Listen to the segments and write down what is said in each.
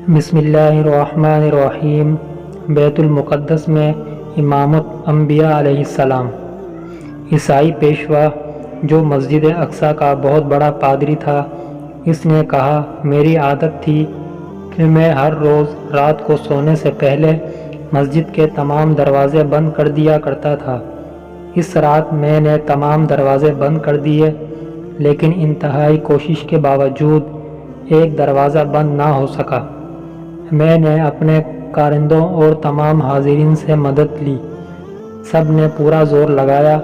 بسم اللہ الرحمن الرحیم۔ بیت المقدس میں امامت انبیاء علیہ السلام۔ عیسائی پیشوا جو مسجد اقصیٰ کا بہت بڑا پادری تھا، اس نے کہا، میری عادت تھی کہ میں ہر روز رات کو سونے سے پہلے مسجد کے تمام دروازے بند کر دیا کرتا تھا۔ اس رات میں نے تمام دروازے بند کر دیے، لیکن انتہائی کوشش کے باوجود ایک دروازہ بند نہ ہو سکا۔ میں نے اپنے کارندوں اور تمام حاضرین سے مدد لی، سب نے پورا زور لگایا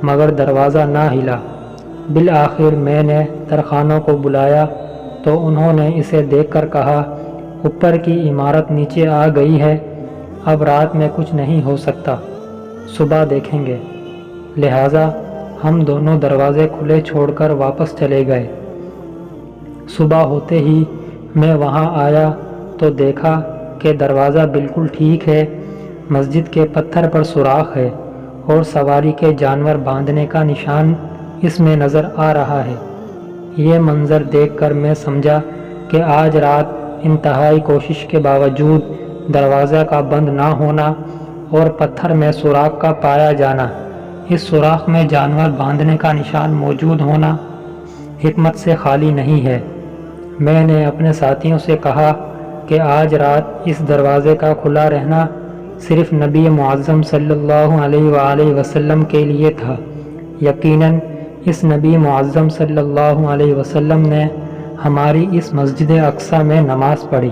مگر دروازہ نہ ہلا۔ بالآخر میں نے ترخانوں کو بلایا تو انہوں نے اسے دیکھ کر کہا، اوپر کی عمارت نیچے آ گئی ہے، اب رات میں کچھ نہیں ہو سکتا، صبح دیکھیں گے۔ لہٰذا ہم دونوں دروازے کھلے چھوڑ کر واپس چلے گئے۔ صبح ہوتے ہی میں وہاں آیا تو دیکھا کہ دروازہ بالکل ٹھیک ہے، مسجد کے پتھر پر سوراخ ہے اور سواری کے جانور باندھنے کا نشان اس میں نظر آ رہا ہے۔ یہ منظر دیکھ کر میں سمجھا کہ آج رات انتہائی کوشش کے باوجود دروازہ کا بند نہ ہونا اور پتھر میں سوراخ کا پایا جانا، اس سوراخ میں جانور باندھنے کا نشان موجود ہونا، حکمت سے خالی نہیں ہے۔ میں نے اپنے ساتھیوں سے کہا کہ آج رات اس دروازے کا کھلا رہنا صرف نبی معظم صلی اللہ علیہ وآلہ وسلم کے لیے تھا۔ یقیناً اس نبی معظم صلی اللہ علیہ وسلم نے ہماری اس مسجد اقصیٰ میں نماز پڑھی۔